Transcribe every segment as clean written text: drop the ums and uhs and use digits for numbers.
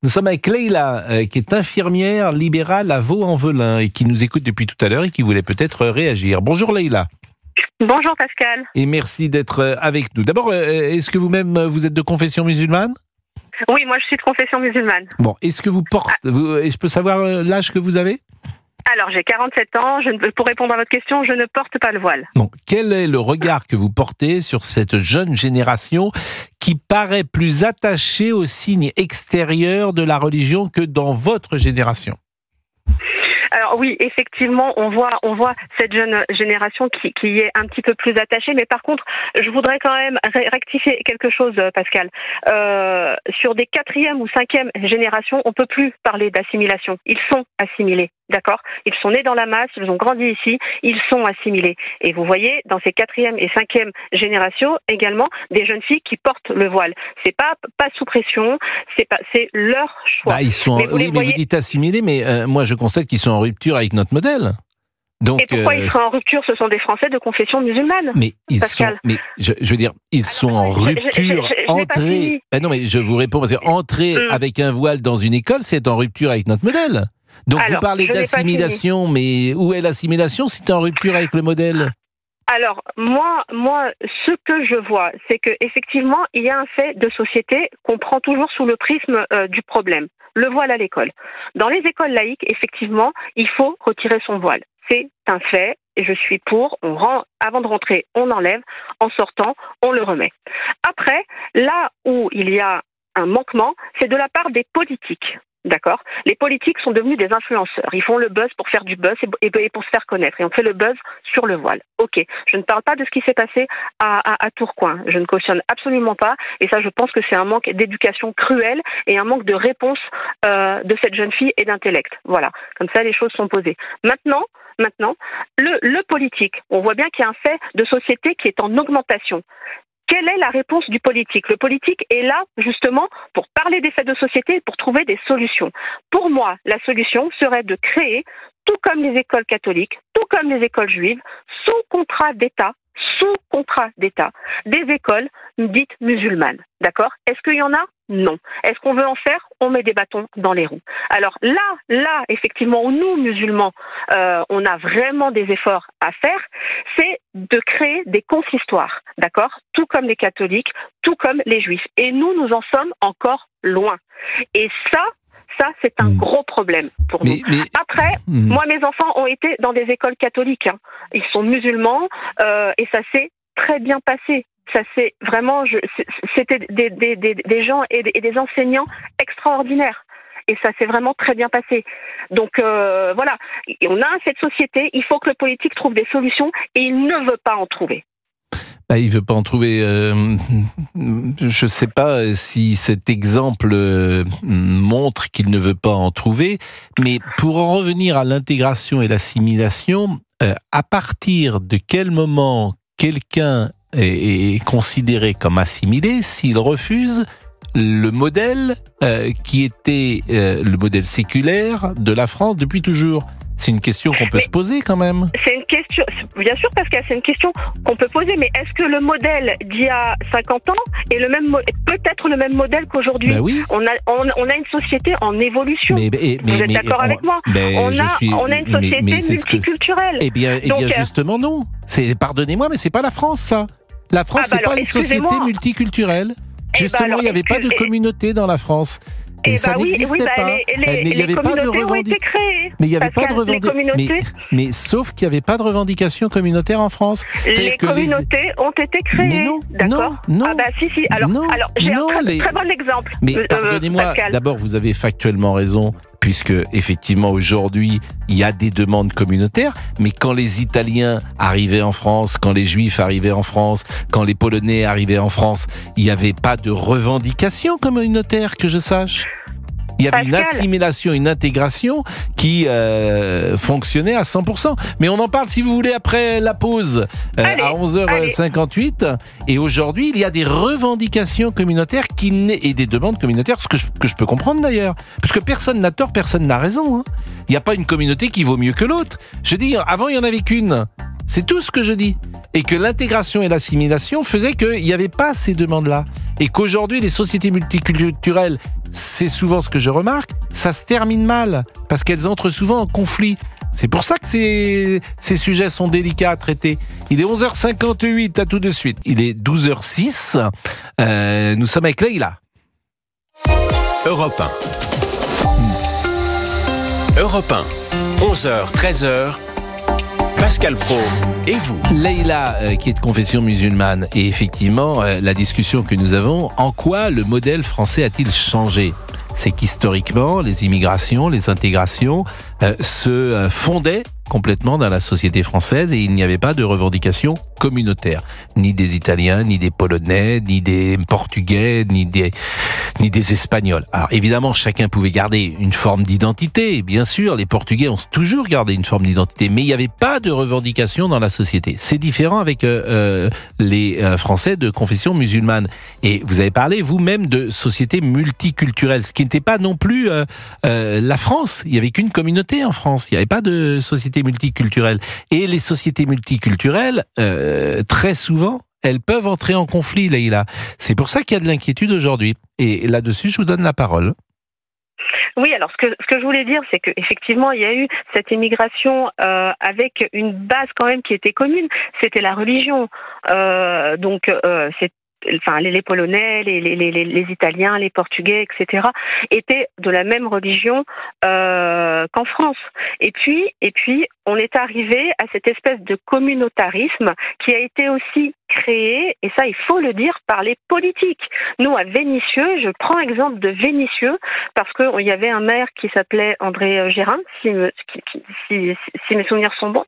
Nous sommes avec Leïla, qui est infirmière libérale à Vaux-en-Velin et qui nous écoute depuis tout à l'heure et qui voulait peut-être réagir. Bonjour Leïla. Bonjour Pascal. Et merci d'être avec nous. D'abord, est-ce que vous-même, vous êtes de confession musulmane ? Oui, moi je suis de confession musulmane. Bon, est-ce que vous portez... je peux savoir l'âge que vous avez ? Alors, j'ai 47 ans. Pour répondre à votre question, je ne porte pas le voile. Bon, quel est le regard que vous portez sur cette jeune génération qui paraît plus attachée aux signes extérieurs de la religion que dans votre génération ? Alors oui, effectivement, on voit cette jeune génération qui est un petit peu plus attachée. Mais par contre, je voudrais quand même rectifier quelque chose, Pascal. Sur des 4e ou 5e générations, on peut plus parler d'assimilation. Ils sont assimilés. D'accord ? Ils sont nés dans la masse, ils ont grandi ici, ils sont assimilés. Et vous voyez, dans ces 4e et 5e générations, également, des jeunes filles qui portent le voile. C'est pas sous pression, c'est leur choix. Bah, ils sont, mais vous dites assimilés, mais moi je constate qu'ils sont en rupture avec notre modèle. Donc, et pourquoi ils seraient en rupture ? Ce sont des Français de confession musulmane. Mais ils Pascal. sont, mais je veux dire, ils sont en rupture. Entrer. Non, mais je vous réponds parce que entrer avec un voile dans une école, c'est en rupture avec notre modèle. Donc vous parlez d'assimilation, mais où est l'assimilation si tu es en rupture avec le modèle ? Alors, moi, ce que je vois, c'est que effectivement, il y a un fait de société qu'on prend toujours sous le prisme du problème. Le voile à l'école. Dans les écoles laïques, effectivement, il faut retirer son voile. C'est un fait, et je suis pour. Avant de rentrer, on enlève. En sortant, on le remet. Après, là où il y a un manquement, c'est de la part des politiques. D'accord ? Les politiques sont devenus des influenceurs. Ils font le buzz pour faire du buzz et pour se faire connaître. Et on fait le buzz sur le voile. Ok, je ne parle pas de ce qui s'est passé à Tourcoing. Je ne cautionne absolument pas. Et ça, je pense que c'est un manque d'éducation cruel et un manque de réponse de cette jeune fille et d'intellect. Voilà, comme ça les choses sont posées. Maintenant, le politique, on voit bien qu'il y a un fait de société qui est en augmentation. Quelle est la réponse du politique ? Le politique est là, justement, pour parler des faits de société et pour trouver des solutions. Pour moi, la solution serait de créer, tout comme les écoles catholiques, tout comme les écoles juives, sous contrat d'État, des écoles dites musulmanes. D'accord ? Est-ce qu'il y en a ? Non. Est-ce qu'on veut en faire ? On met des bâtons dans les roues. Alors là, effectivement, où nous, musulmans, on a vraiment des efforts à faire, c'est de créer des consistoires, d'accord ? Tout comme les catholiques, tout comme les juifs. Et nous en sommes encore loin. Et ça, c'est un gros problème pour nous. Après, moi, mes enfants ont été dans des écoles catholiques. Hein. Ils sont musulmans et ça s'est très bien passé. Ça c'est vraiment, c'était des gens et des enseignants extraordinaires. Et ça s'est vraiment très bien passé. Donc voilà, on a cette société, il faut que le politique trouve des solutions et il ne veut pas en trouver. Il ne veut pas en trouver. Je ne sais pas si cet exemple montre qu'il ne veut pas en trouver, mais pour en revenir à l'intégration et l'assimilation, à partir de quel moment quelqu'un est considéré comme assimilé s'il refuse le modèle qui était le modèle séculaire de la France depuis toujours ? C'est une question qu'on peut se poser quand même. C'est une question, bien sûr Pascal, c'est une question qu'on peut poser, mais est-ce que le modèle d'il y a 50 ans est peut-être le même modèle qu'aujourd'hui ? Oui. On a une société en évolution. Vous êtes d'accord avec moi ? On a une société multiculturelle. Eh bien, justement non. Pardonnez-moi, mais c'est pas la France ça. La France, c'est pas une société multiculturelle. Justement, il n'y avait pas de communauté dans la France. Et ça n'existait pas. Il n'y avait pas de revendication. Mais il n'y avait pas de revendication. Mais sauf qu'il n'y avait pas de revendication communautaire en France. Les communautés ont été créées. Mais non, d'accord. Non. Ah bah si. Alors j'ai un très bon exemple. Mais pardonnez-moi. D'abord, vous avez factuellement raison, puisque effectivement aujourd'hui il y a des demandes communautaires, mais quand les Italiens arrivaient en France, quand les Juifs arrivaient en France, quand les Polonais arrivaient en France, il n'y avait pas de revendication communautaire que je sache. Il y avait une assimilation, une intégration qui fonctionnait à 100%. Mais on en parle, si vous voulez, après la pause, à 11h58. Et aujourd'hui, il y a des revendications communautaires et des demandes communautaires, ce que je peux comprendre d'ailleurs. Parce que personne n'a tort, personne n'a raison. Hein. Il n'y a pas une communauté qui vaut mieux que l'autre. Je dis, avant, il n'y en avait qu'une. C'est tout ce que je dis. Et que l'intégration et l'assimilation faisaient qu'il n'y avait pas ces demandes-là. Et qu'aujourd'hui, les sociétés multiculturelles, c'est souvent ce que je remarque, ça se termine mal, parce qu'elles entrent souvent en conflit. C'est pour ça que ces sujets sont délicats à traiter. Il est 11h58, à tout de suite. Il est 12h06, nous sommes avec Leïla. Europe 1. Europe 1, 11h, 13h, Pascal Praud et vous. Leïla, qui est de confession musulmane, et effectivement, la discussion que nous avons, en quoi le modèle français a-t-il changé ? C'est qu'historiquement, les immigrations, les intégrations se fondaient complètement dans la société française et il n'y avait pas de revendications communautaires. Ni des Italiens, ni des Polonais, ni des Portugais, ni des Espagnols. Alors évidemment, chacun pouvait garder une forme d'identité. Bien sûr, les Portugais ont toujours gardé une forme d'identité, mais il n'y avait pas de revendications dans la société. C'est différent avec les Français de confession musulmane. Et vous avez parlé vous-même de société multiculturelle, ce qui n'était pas non plus la France. Il n'y avait qu'une communauté en France. Il n'y avait pas de société multiculturelle. Et les sociétés multiculturelles, très souvent, elles peuvent entrer en conflit, Leïla. C'est pour ça qu'il y a de l'inquiétude aujourd'hui. Et là-dessus, je vous donne la parole. Oui, alors ce que je voulais dire, c'est qu'effectivement, il y a eu cette immigration avec une base quand même qui était commune, c'était la religion. Les Polonais, les Italiens, les Portugais, etc., étaient de la même religion qu'en France. Et puis, on est arrivé à cette espèce de communautarisme qui a été aussi créé, et ça il faut le dire, par les politiques. Nous à Vénissieux, je prends exemple de Vénissieux, parce qu'il y avait un maire qui s'appelait André Gérin, si mes souvenirs sont bons,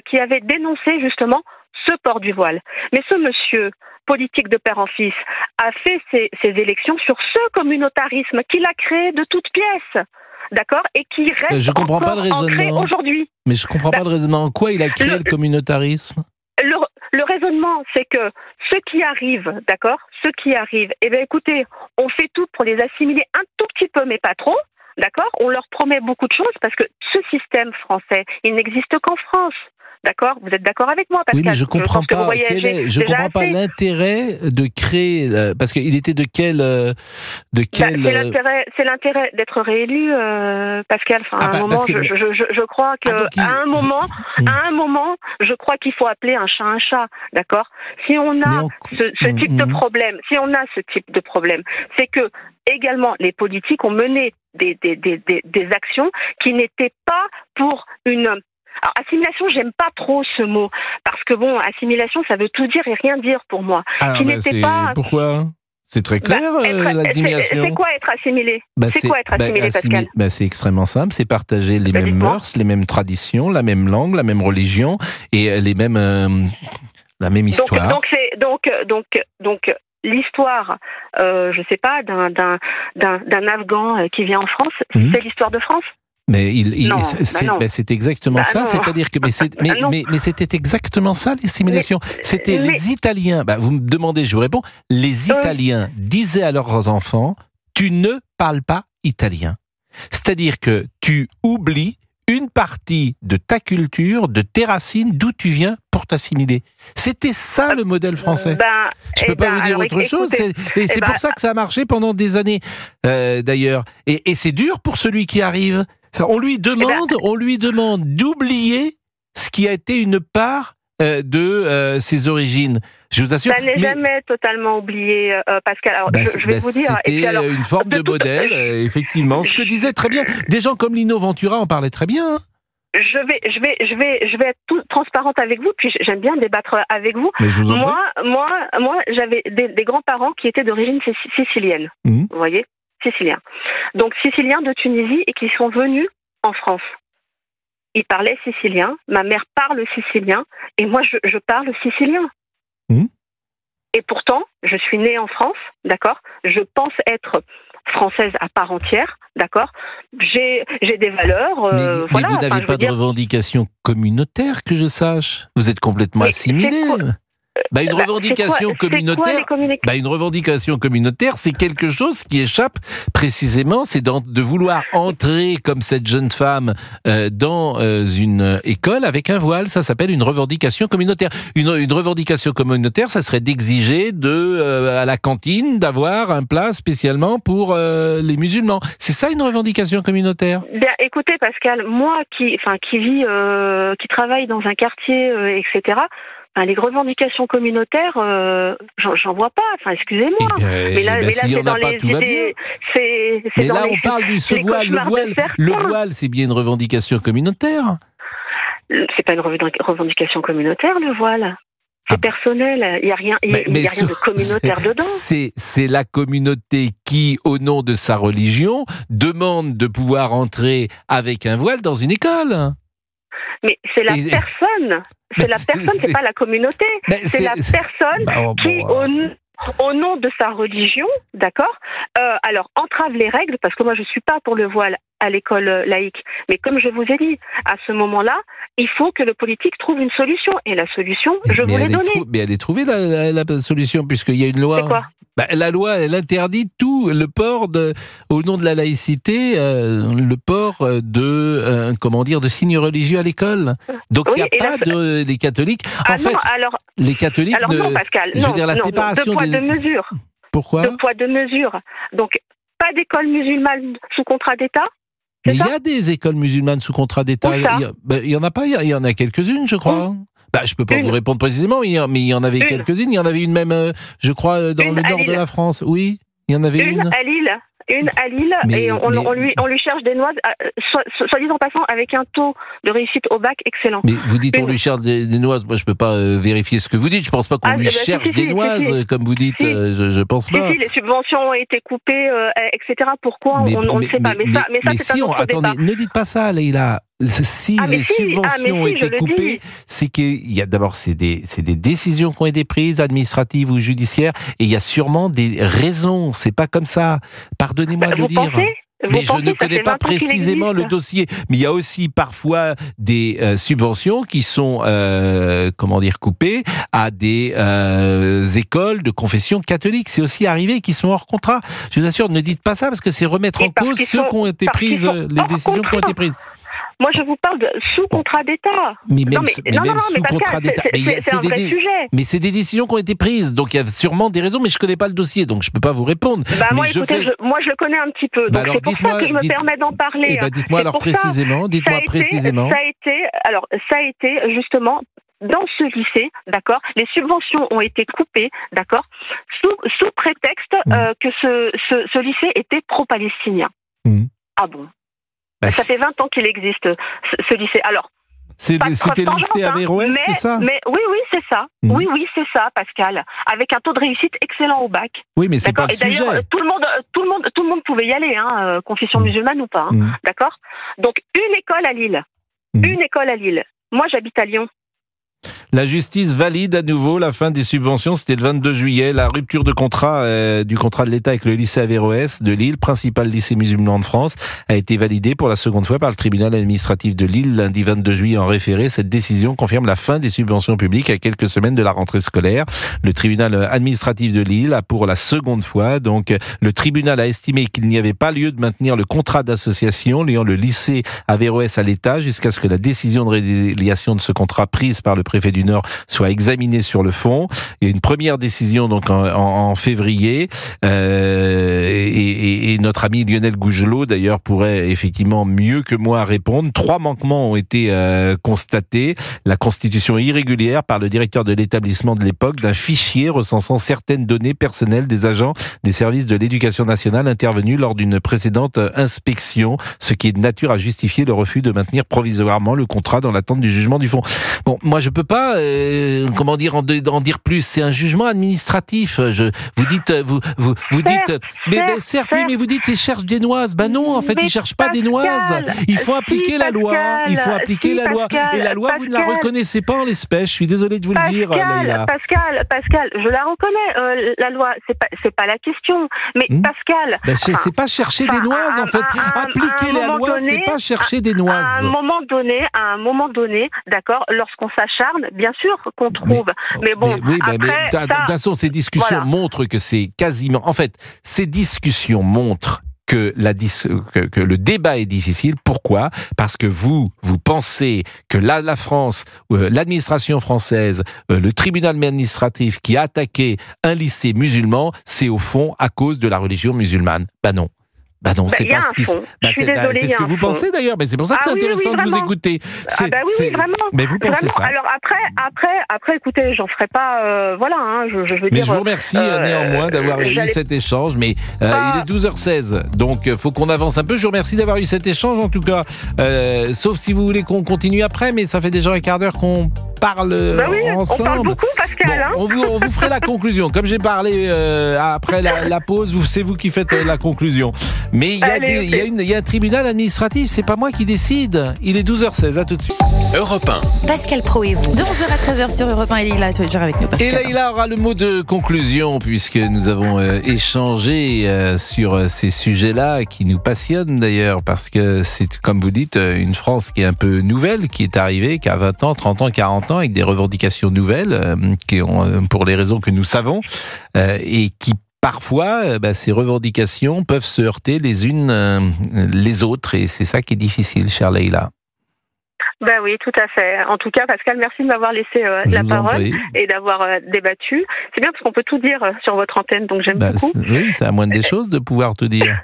qui avait dénoncé justement ce port du voile. Mais ce monsieur, politique de père en fils, a fait ses élections sur ce communautarisme qu'il a créé de toutes pièces. D'accord ? Et qui reste ancré aujourd'hui. Mais je ne comprends pas le raisonnement. En quoi il a créé le communautarisme ? Le raisonnement, c'est que ceux qui arrivent, eh bien écoutez, on fait tout pour les assimiler un tout petit peu, mais pas trop, d'accord ? On leur promet beaucoup de choses, parce que ce système français, il n'existe qu'en France. D'accord ? Vous êtes d'accord avec moi, Pascal ? Oui, mais je comprends pas. Je comprends pas l'intérêt de créer, parce qu'il était de quel c'est l'intérêt d'être réélu, Pascal. Enfin, à un moment, je crois que à un moment, je crois qu'il faut appeler un chat, d'accord ? Si on a ce type de problème, c'est que également les politiques ont mené des actions qui n'étaient pas pour une... Alors, assimilation, j'aime pas trop ce mot, parce que assimilation, ça veut tout dire et rien dire pour moi. Pourquoi ? C'est très clair, l'assimilation. C'est quoi être assimilé ? Pascal ? C'est extrêmement simple, c'est partager les mêmes mœurs, les mêmes traditions, la même langue, la même religion, et la même histoire. Donc l'histoire, je sais pas, d'un Afghan qui vient en France, c'est l'histoire de France ? Mais c'est exactement ça, c'est-à-dire que mais c'était exactement ça l'assimilation. C'était les Italiens. Vous me demandez, je vous réponds. Les Italiens disaient à leurs enfants, tu ne parles pas italien. C'est-à-dire que tu oublies une partie de ta culture, de tes racines, d'où tu viens pour t'assimiler. C'était ça le modèle français. Je peux pas vous dire autre chose. C'est pour ça que ça a marché pendant des années, d'ailleurs. Et c'est dur pour celui qui arrive. On lui demande d'oublier ce qui a été une part de ses origines. Je vous assure. Ça n'est jamais totalement oublié, Pascal. Alors, je vais vous dire. C'était une forme de modèle, effectivement. Ce que disait très bien. Des gens comme Lino Ventura en parlaient très bien. Je vais être toute transparente avec vous, puis j'aime bien débattre avec vous. Mais je vous en prie. Moi, j'avais des grands-parents qui étaient d'origine sicilienne. Vous voyez ? Siciliens. Donc siciliens de Tunisie et qui sont venus en France. Ils parlaient sicilien, ma mère parle sicilien et moi je parle sicilien. Et pourtant, je suis née en France, d'accord ? Je pense être française à part entière, d'accord ? J'ai des valeurs, mais vous n'avez pas de revendication communautaire que je sache. Vous êtes complètement assimilée. Une revendication communautaire. Une revendication communautaire, c'est quelque chose qui échappe précisément, c'est de vouloir entrer comme cette jeune femme dans une école avec un voile. Ça s'appelle une revendication communautaire. Une revendication communautaire, ça serait d'exiger à la cantine d'avoir un plat spécialement pour les musulmans. C'est ça une revendication communautaire? Bien, écoutez Pascal, moi qui travaille dans un quartier, etc. Les revendications communicaires, j'en vois pas. Enfin, excusez-moi. Mais là, s'il y en a pas, tout va bien. Mais là, on parle du voile. Le voile, c'est bien une revendication communautaire. C'est pas une revendication communautaire, le voile. C'est personnel. Il y a rien de communautaire dedans. C'est la communauté qui, au nom de sa religion, demande de pouvoir entrer avec un voile dans une école. Mais c'est la personne. C'est pas la communauté. C'est la personne qui, au nom de sa religion, d'accord, alors entrave les règles, parce que moi je suis pas pour le voile à l'école laïque. Mais comme je vous ai dit, à ce moment-là, il faut que le politique trouve une solution. Et la solution, je vous l'ai donnée. Mais elle est trouvée, la solution, puisqu'il y a une loi. C'est quoi ? La loi, elle interdit tout, le port au nom de la laïcité, le port de signes religieux à l'école. Donc il n'y a pas les catholiques. Les catholiques. Alors non, Pascal. La séparation de poids de mesure. Pourquoi ? De poids de mesure. Donc pas d'école musulmane sous contrat d'État. Mais il y a des écoles musulmanes sous contrat d'État. Il y en a pas. Il y en a quelques-unes, je crois. Je peux pas vous répondre précisément, mais il y en avait quelques-unes. Il y en avait une même, je crois, dans le nord de la France. Oui, il y en avait une. Une à Lille, et on lui cherche des noises, soit dit en passant, avec un taux de réussite au bac excellent. Mais vous dites on lui cherche des noises, moi je peux pas vérifier ce que vous dites, je pense pas qu'on lui cherche des noises, comme vous dites, je pense pas. Si, les subventions ont été coupées, etc. Pourquoi on ne sait pas, mais ça c'est un autre débat. Ne dites pas ça, Leïla. Si les subventions ont été coupées, c'est qu'il y a d'abord c'est des décisions qui ont été prises, administratives ou judiciaires, et il y a sûrement des raisons. C'est pas comme ça. Pardonnez-moi de le dire. Mais je ne connais pas précisément le dossier. Mais il y a aussi parfois des subventions qui sont coupées à des écoles de confession catholique. C'est aussi arrivé, qui sont hors contrat. Je vous assure, ne dites pas ça parce que c'est remettre en cause les décisions qui ont été prises. Moi, je vous parle de sous contrat d'État. Mais sous contrat d'État. C'est un vrai sujet. Mais c'est des décisions qui ont été prises. Donc, il y a sûrement des raisons, mais je ne connais pas le dossier, donc je ne peux pas vous répondre. Moi, je le connais un petit peu. Donc, c'est pour ça que je me permets d'en parler. Dites-moi alors précisément. Ça a été justement dans ce lycée, d'accord, les subventions ont été coupées, d'accord, sous prétexte que ce lycée était pro-palestinien. Ah bon? Ça fait 20 ans qu'il existe, ce lycée. Alors, c'était le lycée Averroès, c'est ça? Oui, c'est ça. Oui, c'est ça, Pascal. Avec un taux de réussite excellent au bac. Oui, mais c'est pas le sujet. D'ailleurs, tout le monde pouvait y aller, confession musulmane ou pas, d'accord? Donc, une école à Lille. Une école à Lille. Moi, j'habite à Lyon. La justice valide à nouveau la fin des subventions. C'était le 22 juillet. La rupture de du contrat de l'État avec le lycée Averroès de Lille, principal lycée musulman de France, a été validée pour la seconde fois par le tribunal administratif de Lille lundi 22 juillet en référé. Cette décision confirme la fin des subventions publiques à quelques semaines de la rentrée scolaire. Le tribunal administratif de Lille a pour la seconde fois, le tribunal a estimé qu'il n'y avait pas lieu de maintenir le contrat d'association liant le lycée Averroès à l'État jusqu'à ce que la décision de résiliation de ce contrat prise par le préfet du Nord soit examinée sur le fond. Il y a une première décision en février et notre ami Lionel Gougelot d'ailleurs pourrait effectivement mieux que moi répondre. 3 manquements ont été constatés. La constitution irrégulière par le directeur de l'établissement de l'époque d'un fichier recensant certaines données personnelles des agents des services de l'éducation nationale intervenus lors d'une précédente inspection, ce qui est de nature à justifier le refus de maintenir provisoirement le contrat dans l'attente du jugement du fond. Bon, moi je peux pas en dire plus. C'est un jugement administratif. Vous dites, certes, oui, mais vous dites ils cherchent des noises. Ben non, en fait, ils cherchent pas des noises. Il faut appliquer la loi. Il faut appliquer la loi. Et la loi, vous ne la reconnaissez pas en l'espèce. Je suis désolé de vous le dire, Leïla. Pascal, je la reconnais. La loi, c'est pas la question. Mais Pascal, c'est pas chercher des noises, en fait. Appliquer la loi, c'est pas chercher des noises. À un moment donné, d'accord, lorsqu'on s'acharne, bien sûr qu'on trouve. Mais bon, de toute façon, ces discussions montrent que c'est quasiment... En fait, ces discussions montrent que le débat est difficile. Pourquoi ? Parce que vous pensez que la France, l'administration française, le tribunal administratif qui a attaqué un lycée musulman, c'est au fond à cause de la religion musulmane. Non, c'est pas ce qui... c'est ce que vous pensez d'ailleurs, mais c'est pour ça que c'est intéressant de vous écouter. Oui, vraiment. Mais vous pensez ça. Alors après, écoutez, j'en ferai pas... je veux dire... Mais je vous remercie néanmoins d'avoir eu cet échange, mais il est 12h16, donc il faut qu'on avance un peu. Je vous remercie d'avoir eu cet échange en tout cas, sauf si vous voulez qu'on continue après, mais ça fait déjà un quart d'heure qu'on parle ensemble. On parle beaucoup, Pascal. On vous ferait la conclusion. Comme j'ai parlé après la pause, c'est vous qui faites la conclusion. Mais il y a un tribunal administratif, c'est pas moi qui décide. Il est 12h16, à tout de suite. Europe 1. Pascal Praud et vous. De 11h à 13h sur Europe 1, et Leïla est toujours avec nous, Pascal. Et Leïla aura le mot de conclusion, puisque nous avons échangé sur ces sujets-là, qui nous passionnent d'ailleurs, parce que c'est, comme vous dites, une France qui est un peu nouvelle, qui est arrivée, qui a 20 ans, 30 ans, 40 ans, avec des revendications nouvelles, qui ont, pour les raisons que nous savons, et qui parfois, ces revendications peuvent se heurter les unes les autres, et c'est ça qui est difficile, chère Leïla. Oui, tout à fait. En tout cas, Pascal, merci de m'avoir laissé la parole et d'avoir débattu. C'est bien parce qu'on peut tout dire sur votre antenne, donc j'aime beaucoup. Oui, c'est la moindre des choses de pouvoir tout dire.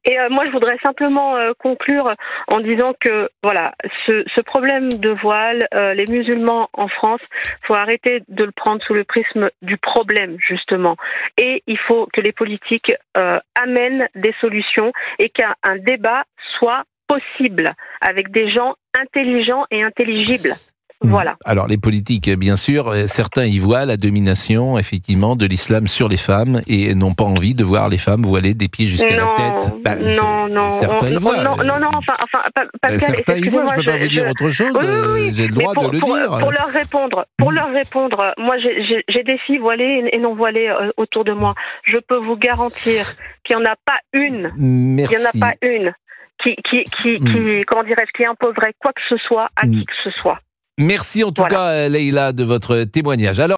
Et moi, je voudrais simplement conclure en disant que voilà, ce problème de voile, les musulmans en France, faut arrêter de le prendre sous le prisme du problème justement. Et il faut que les politiques amènent des solutions et qu'un débat soit possible avec des gens intelligents et intelligibles. Voilà. Alors les politiques, bien sûr, certains y voient la domination, effectivement, de l'islam sur les femmes et n'ont pas envie de voir les femmes voilées des pieds jusqu'à la tête. Non. Certains y voient. Non, Pascal, certains y voient, je ne peux pas vous dire autre chose, j'ai le droit de le dire. Pour leur répondre, moi j'ai des filles voilées et non voilées autour de moi. Je peux vous garantir qu'il n'y en a pas une. Merci. Il n'y en a pas une qui imposerait quoi que ce soit à qui que ce soit. Merci en tout cas, Leïla, de votre témoignage. Alors,